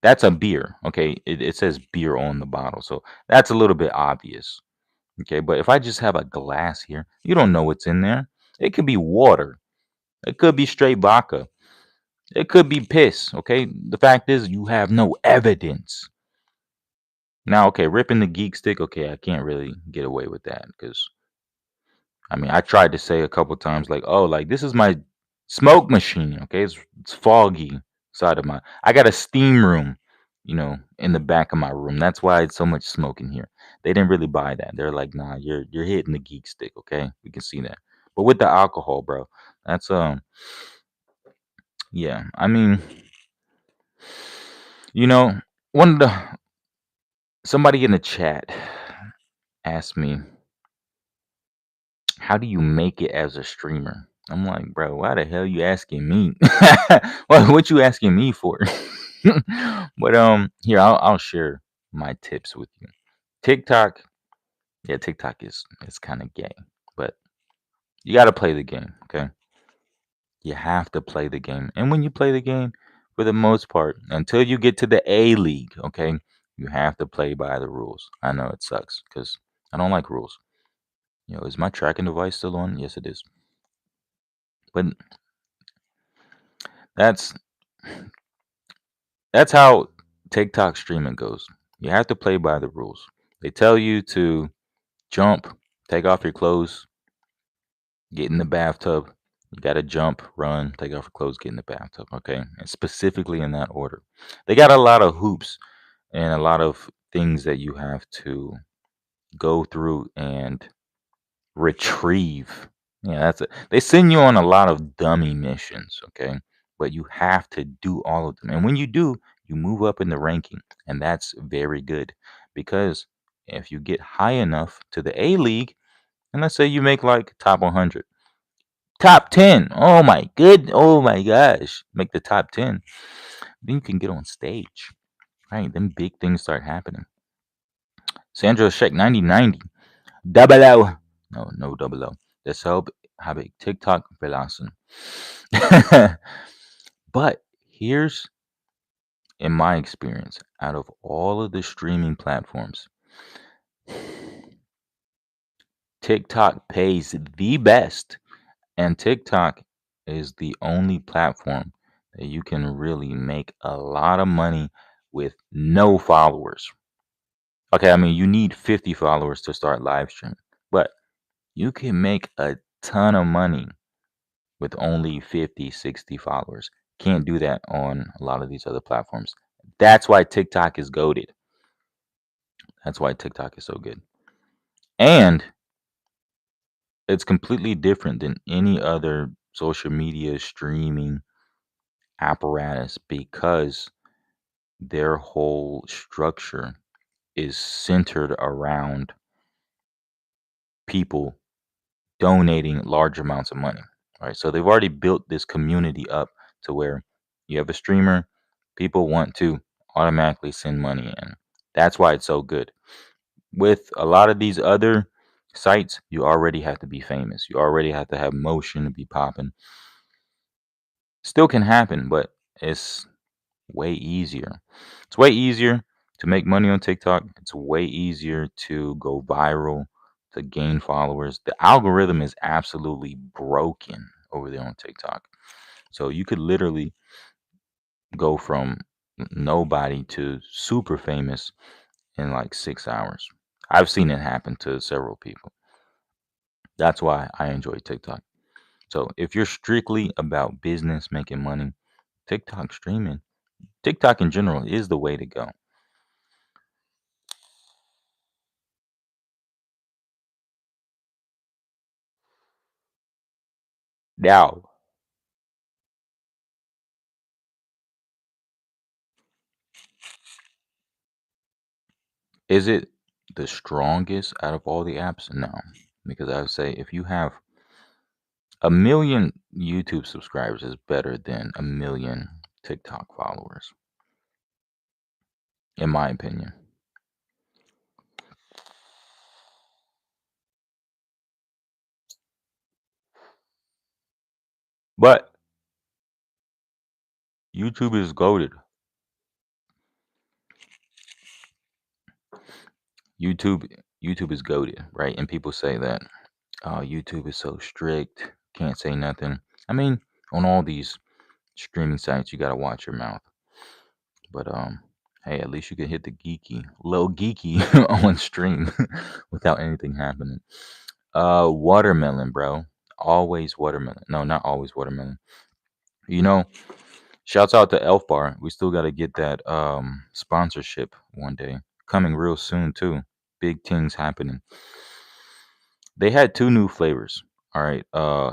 that's a beer. Okay, it says beer on the bottle. So that's a little bit obvious. Okay, but if I just have a glass here, you don't know what's in there. It could be water, it could be straight vodka, it could be piss. Okay, the fact is, you have no evidence. Now, okay, ripping the geek stick, okay, I can't really get away with that because I mean, I tried to say a couple times, like, "Oh, like this is my smoke machine." Okay, it's foggy side of my. I got a steam room, in the back of my room. That's why it's so much smoke in here. They didn't really buy that. They're like, "Nah, you're hitting the geek stick." Okay, we can see that. But with the alcohol, bro, that's yeah. I mean, you know, one of the somebody in the chat asked me, "How do you make it as a streamer?" I'm like, "Bro, why the hell you asking me? What you asking me for?" But here I'll share my tips with you. TikTok, yeah, TikTok is kind of gay, but you got to play the game, okay? You have to play the game. And when you play the game, for the most part, until you get to the A League, okay, you have to play by the rules. I know it sucks because I don't like rules. Is my tracking device still on? Yes, it is. But that's that's how TikTok streaming goes. You have to play by the rules. They tell you to jump, take off your clothes, get in the bathtub. You got to jump, run, take off your clothes, get in the bathtub. Okay. And specifically in that order. They got a lot of hoops and a lot of things that you have to go through and retrieve. Yeah, that's it. They send you on a lot of dummy missions, okay? But you have to do all of them. And when you do, you move up in the ranking. And that's very good because if you get high enough to the A League, and let's say you make like top 100, Top 10. Oh my gosh. Make the top 10. Then you can get on stage. Right? Then big things start happening. Sandra Sheck 9090. Double O. No, no double O. Deshalb habe ich TikTok verlassen. But here's, in my experience, out of all of the streaming platforms, TikTok pays the best. And TikTok is the only platform that you can really make a lot of money with no followers. Okay, I mean, you need 50 followers to start live streaming, but you can make a ton of money with only 50, 60 followers. Can't do that on a lot of these other platforms. That's why TikTok is goaded. That's why TikTok is so good. And it's completely different than any other social media streaming apparatus because their whole structure is centered around people donating large amounts of money. Right. So they've already built this community up to where you have a streamer, people want to automatically send money in. That's why it's so good. With a lot of these other sites, you already have to be famous. You already have to have motion to be popping. Still can happen, but it's way easier. It's way easier to make money on TikTok. It's way easier to go viral, to gain followers. The algorithm is absolutely broken over there on TikTok. So you could literally go from nobody to super famous in like 6 hours. I've seen it happen to several people. That's why I enjoy TikTok. So if you're strictly about business, making money, TikTok streaming, TikTok in general is the way to go. Now, is it the strongest out of all the apps? No, because I would say if you have a million YouTube subscribers is better than a million TikTok followers, in my opinion. But YouTube is goaded. YouTube YouTube is goaded, right? And people say that YouTube is so strict, can't say nothing. I mean, on all these streaming sites, you gotta watch your mouth. But hey, at least you can hit the geeky, low geeky on stream without anything happening. Watermelon, bro. Always watermelon. No, not always watermelon. You know, shouts out to Elf Bar. We still got to get that sponsorship one day. Coming real soon too. Big things happening. They had two new flavors. All right,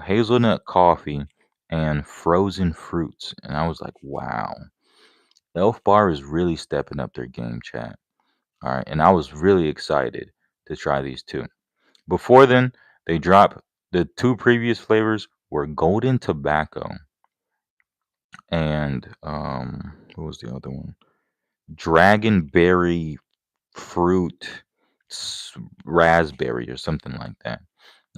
hazelnut coffee and frozen fruits, and I was like, wow, Elf Bar is really stepping up their game, chat. All right, and I was really excited to try these two. Before then, they dropped the two previous flavors were golden tobacco and what was the other one? Dragonberry fruit raspberry or something like that.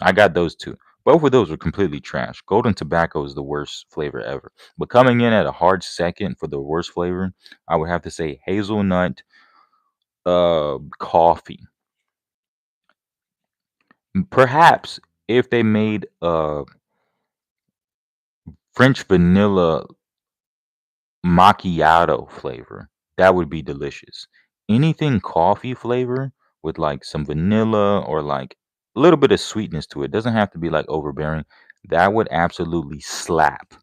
I got those two. Both of those were completely trash. Golden tobacco is the worst flavor ever. But coming in at a hard second for the worst flavor, I would have to say hazelnut coffee. Perhaps if they made a French vanilla macchiato flavor, that would be delicious. Anything coffee flavor with like some vanilla or like a little bit of sweetness to it, doesn't have to be like overbearing. That would absolutely slap.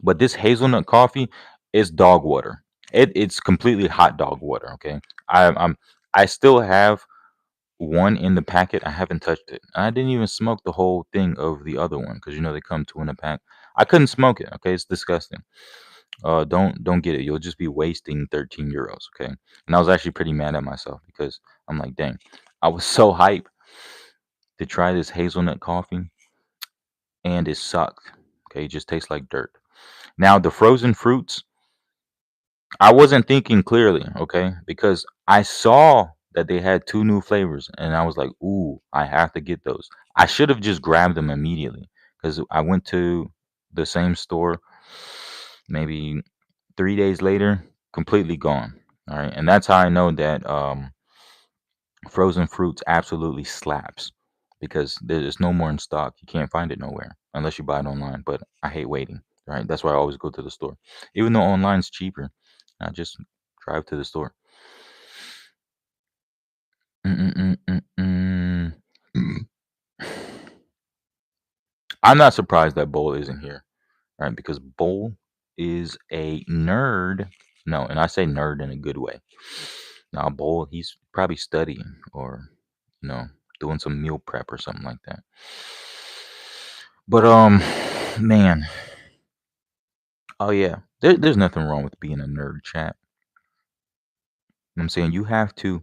But this hazelnut coffee is dog water. It's completely hot dog water. Okay, I'm I still have one in the packet. I haven't touched it. I didn't even smoke the whole thing of the other one because you know they come two in a pack. I couldn't smoke it. Okay, it's disgusting. Don't get it. You'll just be wasting 13 euros. Okay, and I was actually pretty mad at myself because I'm like, dang, I was so hyped to try this hazelnut coffee, and it sucked. Okay, it just tastes like dirt. Now the frozen fruits, I wasn't thinking clearly, okay, because I saw that they had two new flavors, and I was like, "Ooh, I have to get those." I should have just grabbed them immediately because I went to the same store maybe 3 days later, completely gone. All right, and that's how I know that frozen fruits absolutely slaps because there's no more in stock. You can't find it nowhere unless you buy it online. But I hate waiting. Right, that's why I always go to the store, even though online's cheaper. I just drive to the store. Mm-mm-mm-mm-mm. I'm not surprised that Bull isn't here, right? Because Bull is a nerd. No, and I say nerd in a good way. Now, Bull, he's probably studying or, you know, doing some meal prep or something like that. But man, oh yeah, there's nothing wrong with being a nerd, chat. You know what I'm saying you have to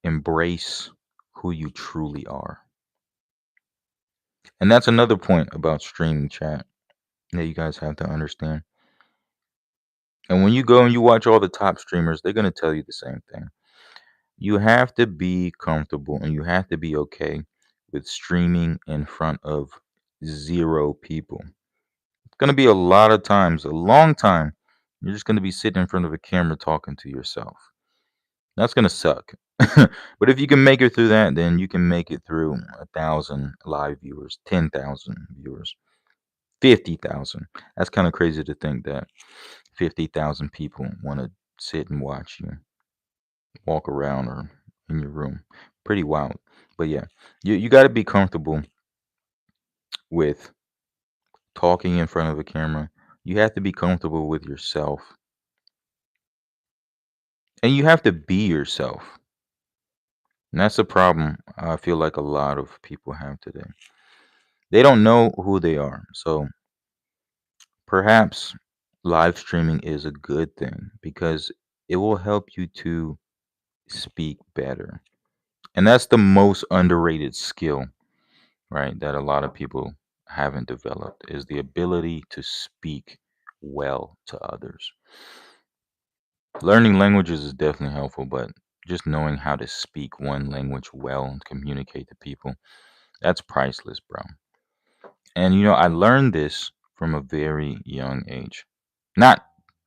embrace who you truly are, and that's another point about streaming, chat, that you guys have to understand. And when you go and you watch all the top streamers, they're gonna tell you the same thing. You have to be comfortable and you have to be okay with streaming in front of zero people. It's gonna be a lot of times, a long time, you're just gonna be sitting in front of a camera talking to yourself. That's gonna suck. But if you can make it through that, then you can make it through 1,000 live viewers, 10,000 viewers, 50,000. That's kind of crazy to think that 50,000 people want to sit and watch you walk around or in your room. Pretty wild. But yeah, you got to be comfortable with talking in front of a camera. You have to be comfortable with yourself. And you have to be yourself. And that's a problem I feel like a lot of people have today. They don't know who they are. So perhaps live streaming is a good thing because it will help you to speak better. And that's the most underrated skill, right? That a lot of people haven't developed is the ability to speak well to others. Learning languages is definitely helpful, but just knowing how to speak one language well and communicate to people, that's priceless, bro. And I learned this from a very young age. Not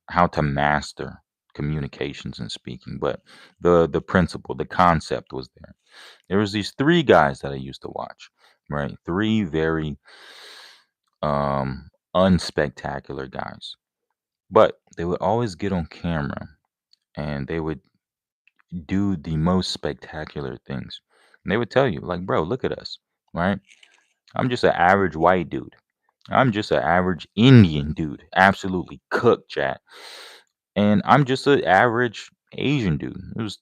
how to master communications and speaking, but the principle, the concept was there. There was these three guys that I used to watch, right? Three very unspectacular guys. But they would always get on camera and they would do the most spectacular things. And they would tell you, like, bro, look at us, right? I'm just an average white dude. I'm just an average Indian dude. Absolutely cooked, chat. And I'm just an average Asian dude. It was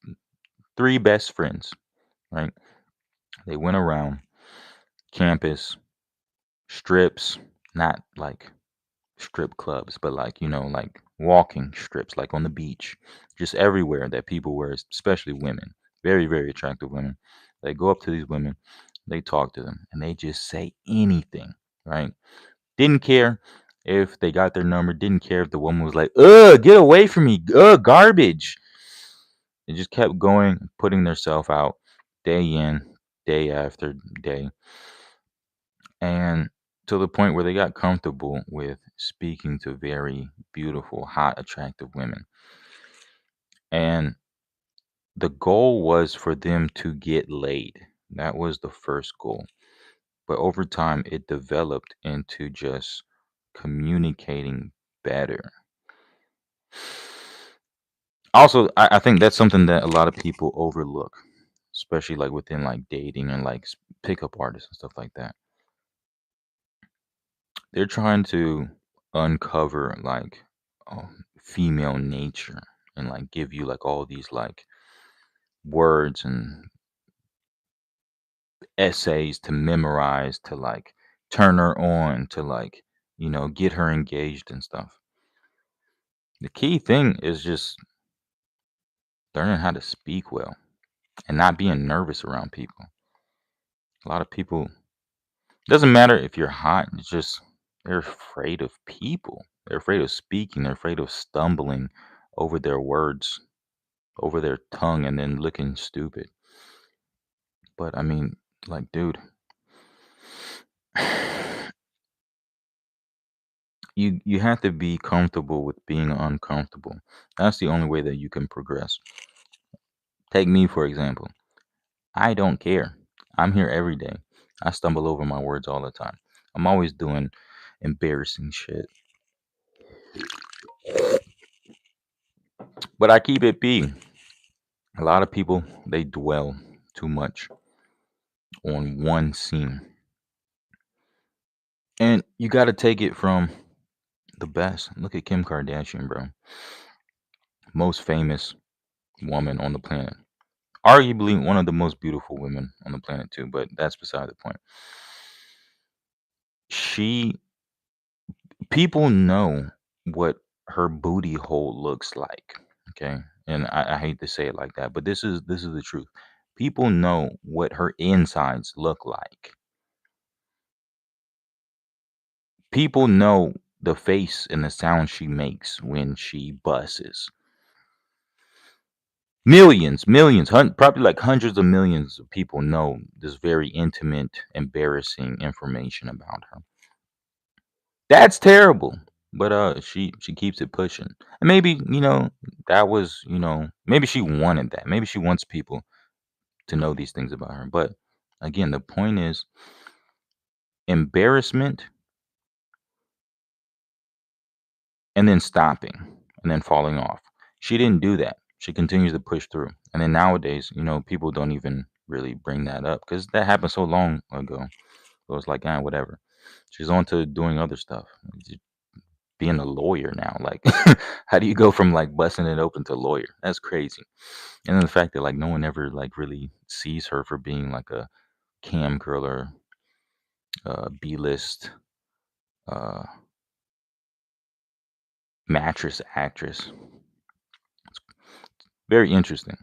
three best friends, right? They went around campus, strips, not like strip clubs, but like, like walking strips, like on the beach, just everywhere that people were, especially women, very, very attractive women. They go up to these women, they talk to them, and they just say anything, right? Didn't care if they got their number, didn't care if the woman was like, ugh, get away from me, ugh, garbage. They just kept going, putting themselves out day in, day after day. And to the point where they got comfortable with speaking to very beautiful, hot, attractive women. And the goal was for them to get laid. That was the first goal. But over time, it developed into just communicating better. Also, I think that's something that a lot of people overlook, especially like within like dating and like pickup artists and stuff like that. They're trying to uncover like female nature and like give you like all these like words and essays to memorize to like turn her on to like get her engaged and stuff. The key thing is just learning how to speak well and not being nervous around people. A lot of people Doesn't matter if you're hot. It's just they're afraid of people. They're afraid of speaking. They're afraid of stumbling over their words, over their tongue, and then looking stupid. But I mean, like, dude, you have to be comfortable with being uncomfortable. That's the only way that you can progress. Take me for example. I don't care. I'm here every day. I stumble over my words all the time. I'm always doing embarrassing shit. But I keep it being. A lot of people they dwell too much on one scene. And you gotta take it from the best. Look at Kim Kardashian, bro. Most famous woman on the planet. Arguably one of the most beautiful women on the planet too, but that's beside the point. She People know what her booty hole looks like. Okay. And I hate to say it like that, but this is the truth. People know what her insides look like. People know the face and the sound she makes when she busses. Millions, millions, probably like hundreds of millions of people know this very intimate, embarrassing information about her. That's terrible. But she keeps it pushing. And maybe, that was, maybe she wanted that. Maybe she wants people to know these things about her. But again, the point is embarrassment and then stopping and then falling off. She didn't do that. She continues to push through. And then nowadays, people don't even really bring that up because that happened so long ago. So it's like, whatever. She's on to doing other stuff. Being a lawyer now. Like, how do you go from like busting it open to lawyer? That's crazy. And then the fact that like no one ever like really sees her for being like a cam girl or B list uh, mattress actress. Very interesting.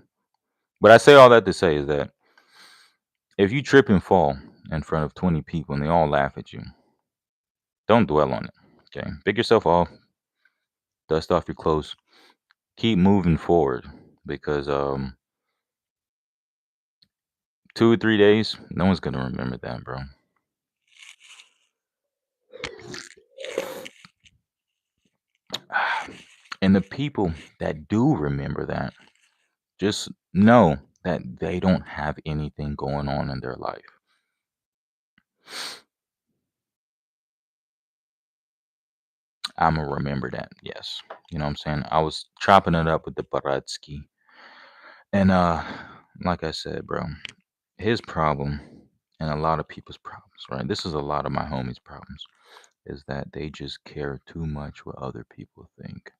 But I say all that to say is that if you trip and fall in front of 20 people and they all laugh at you, don't dwell on it. Okay, pick yourself off, dust off your clothes, keep moving forward because 2 or 3 days, no one's gonna remember that, bro. And the people that do remember that, just know that they don't have anything going on in their life. I'ma remember that. Yes. You know what I'm saying? I was chopping it up with the Baratsky. And like I said, bro, his problem and a lot of people's problems, right? This is a lot of my homies' problems, is that they just care too much what other people think.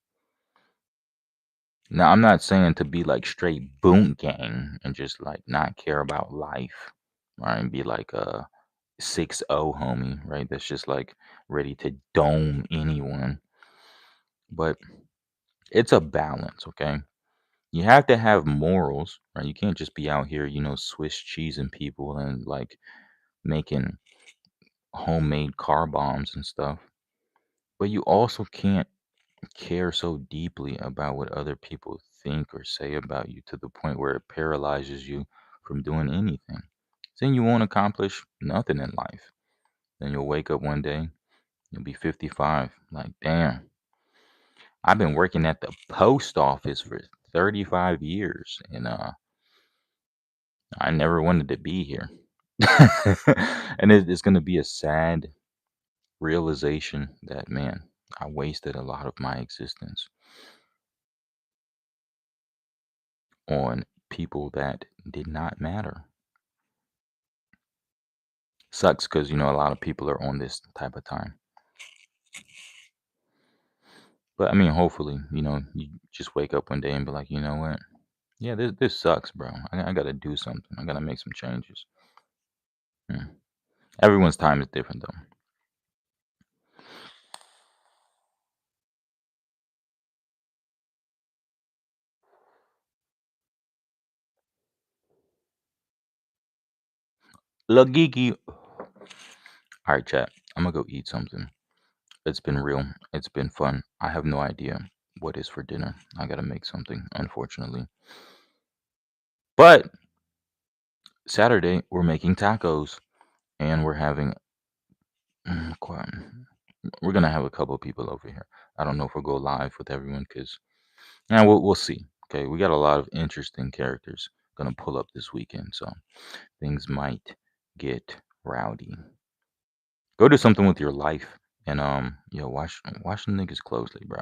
Now, I'm not saying to be like straight boom gang and just like not care about life, right? And be like a 6-0 homie, right? That's just like ready to dome anyone. But it's a balance, okay? You have to have morals, right? You can't just be out here, Swiss cheesing people and like making homemade car bombs and stuff. But you also can't care so deeply about what other people think or say about you to the point where it paralyzes you from doing anything. Then you won't accomplish nothing in life. Then you'll wake up one day, you'll be 55. Like, damn, I've been working at the post office for 35 years and I never wanted to be here. And it's going to be a sad realization that, man, I wasted a lot of my existence on people that did not matter. Sucks because, a lot of people are on this type of time. But I mean, hopefully, you just wake up one day and be like, you know what? Yeah, this sucks, bro. I got to do something. I got to make some changes. Hmm. Everyone's time is different, though. Look, Geeky, All right, chat. I'm gonna go eat something. It's been real. It's been fun. I have no idea what is for dinner. I gotta make something, unfortunately. But Saturday, we're making tacos and we're having quite, we're gonna have a couple people over here. I don't know if we'll go live with everyone because yeah, we'll see. Okay, we got a lot of interesting characters gonna pull up this weekend, so things might get rowdy. Go do something with your life and watch the niggas closely, bro.